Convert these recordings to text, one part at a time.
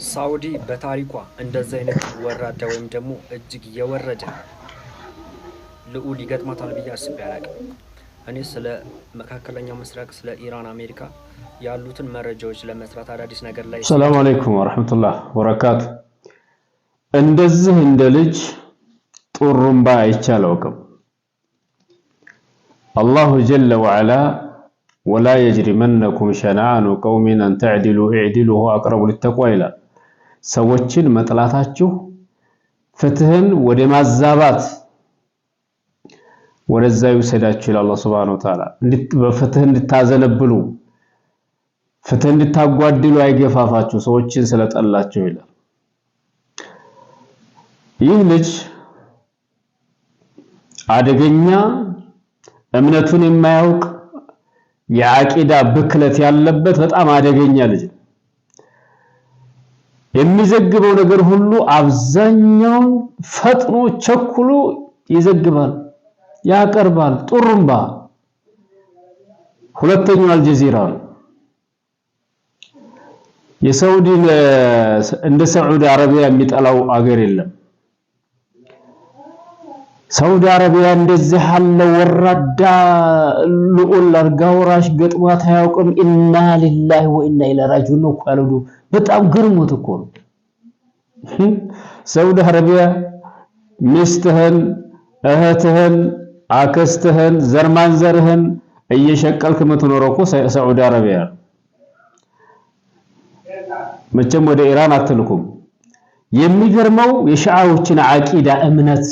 ሳውዲ በታሪኳ እንደዚህ አይነት ወራዳ ወይም ደግሞ እጅግ የወረደ ልዑል ይገጥማታል ብዬ አስቤ አላቅም። እኔ ስለ መካከለኛው ምስራቅ ስለ ኢራን አሜሪካ ያሉትን መረጃዎች ለመስራት አዳዲስ ነገር ላይ ሰላም አለይኩም ወራህመቱላህ ወበረካቱ። እንደዚህ እንደ ልጅ ጡሩምባ አይቻለውም። አላሁ ጀለ ወዐላ ወላ የጅሪመነኩም ሸነአኑ ቀውሚን አን ተዕዲሉ ኢዕዲሉ ሁወ አቅረቡ ሊተቅዋ ይላል። ሰዎችን መጥላታችሁ ፍትህን ወደ ማዛባት ወደዛ ይወሰዳችሁ ይላል አላህ ሱብሓነሁ ወተዓላ። በፍትህ እንድታዘነብሉ ፍትህ እንድታጓድሉ አይገፋፋችሁ ሰዎችን ስለጠላችሁ ይላል። ይህ ልጅ አደገኛ እምነቱን የማያውቅ የአቂዳ ብክለት ያለበት በጣም አደገኛ ልጅ ነው። የሚዘግበው ነገር ሁሉ አብዛኛው ፈጥኖ ቸኩሎ ይዘግባል፣ ያቀርባል። ጡሩምባ ሁለተኛው አልጀዚራ ነው። የሳውዲ እንደ ሳዑዲ አረቢያ የሚጠላው አገር የለም። ሳውዲ አረቢያ እንደዚህ ያለ ወራዳ ልዑል አልጋ ወራሽ ገጥሟት አያውቅም። ኢና ሊላሂ ወኢና ኢለይሂ ራጂዑን ነው ካሉ በጣም ግርሞት እኮ ነው። ሳውዲ አረቢያ ሚስትህን፣ እህትህን፣ አክስትህን፣ ዘርማንዘርህን እየሸቀልክ የምትኖረው እኮ ሳውዲ አረቢያ። መቼም ወደ ኢራን አትልኩም። የሚገርመው የሺዓዎችን አቂዳ እምነት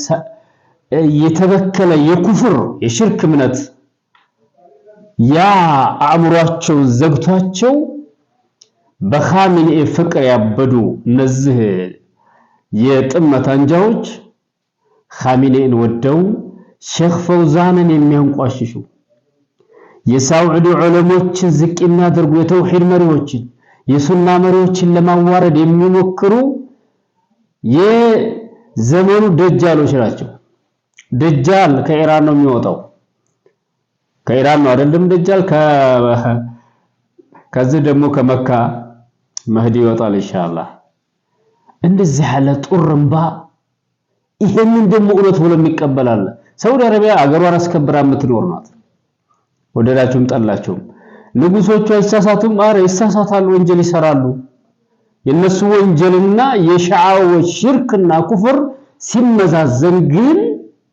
የተበከለ የኩፍር የሽርክ እምነት ያ አእምሯቸው ዘግቷቸው በኻሜኒ ፍቅር ያበዱ እነዚህ የጥመት አንጃዎች ኻሜኒን ወደው ሼኽ ፈውዛንን የሚያንቋሽሹ የሳውዲ ዑለሞችን ዝቅ የሚያደርጉ የተውሂድ መሪዎችን የሱና መሪዎችን ለማዋረድ የሚሞክሩ የዘመኑ ደጃሎች ናቸው። ደጃል ከኢራን ነው የሚወጣው። ከኢራን ነው አይደለም ደጃል። ከዚህ ደግሞ ከመካ መህዲ ይወጣል ኢንሻአላህ። እንደዚህ ያለ ጡርምባ ይሄንን ደግሞ እውነት ብሎ የሚቀበላል። ሳውዲ አረቢያ አገሯን አስከብራ የምትኖር ናት። ወደዳችሁም ጠላችሁም ንጉሶቿ ይሳሳቱም፣ አረ ይሳሳታሉ፣ ወንጀል ይሰራሉ። የነሱ ወንጀልና የሺዓዎች ሽርክና ኩፍር ሲመዛዘን ግን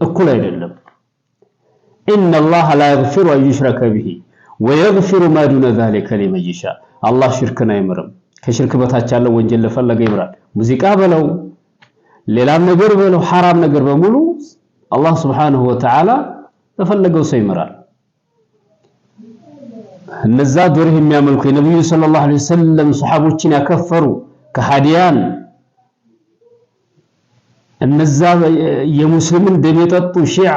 እኩል አይደለም። ኢነላህ ላ የግፊሩ አን ዩሽረከ ቢሂ ወየግፊሩ ማ ዱነ ዛሊከ ሊመን ይሻ። አላህ ሽርክን አይምርም። ከሽርክ በታች ያለው ወንጀል ለፈለገ ይምራል። ሙዚቃ በለው ሌላም ነገር በለው ሐራም ነገር በሙሉ አላህ ሱብሓነሁ ወተዓላ ለፈለገው ሰው ይምራል። እነዛ ዶርህ የሚያመልኩ የነብዩ ሰለላሁ ዐለይሂ ወሰለም ሱሐቦችን ያከፈሩ ከሃዲያን እነዛ የሙስሊምን ደም የጠጡ ሺዓ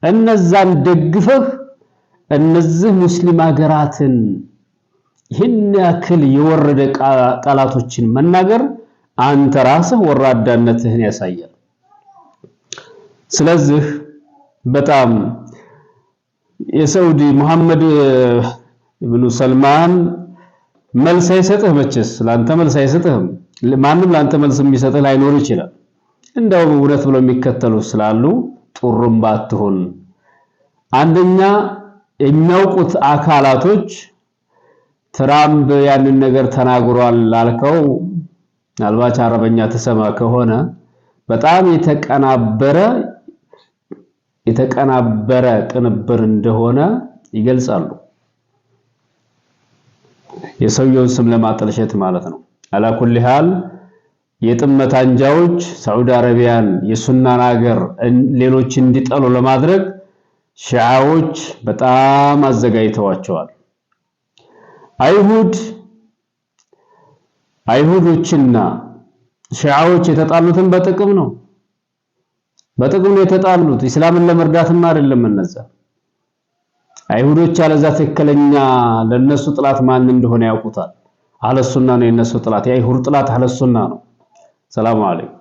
እነዛን ደግፈህ እነዚህ ሙስሊም ሀገራትን ይህን ያክል የወረደ ቃላቶችን መናገር አንተ ራስህ ወራዳነትህን ያሳያል። ስለዚህ በጣም የሳውዲ መሐመድ ኢብኑ ሰልማን መልስ አይሰጥህ። መቼስ ላንተ መልስ አይሰጥህም። ማንም ላንተ መልስ የሚሰጥህ ላይኖር ይችላል። እንደው እውነት ብለው የሚከተሉ ስላሉ ጡሩምባ አትሁን። አንደኛ የሚያውቁት አካላቶች ትራምፕ ያንን ነገር ተናግሯል ላልከው ምናልባት አረበኛ ተሰማ ከሆነ በጣም የተቀናበረ ቅንብር እንደሆነ ይገልጻሉ። የሰውየውን ስም ለማጠልሸት ማለት ነው። አላኩል ሐል የጥመት አንጃዎች ሳዑዲ አረቢያን የሱናን ሀገር ሌሎች እንዲጠሉ ለማድረግ ሺዓዎች በጣም አዘጋጅተዋቸዋል። አይሁዶችና ሺዓዎች የተጣሉትን በጥቅም ነው የተጣሉት። እስላምን ለመርዳትም አይደለም። እነዛ አይሁዶች አለዛ ትክክለኛ ለነሱ ጥላት ማን እንደሆነ ያውቁታል። አህለ ሱና ነው የነሱ ጥላት። የአይሁድ ጥላት አህለ ሱና ነው። ሰላም አለይኩም።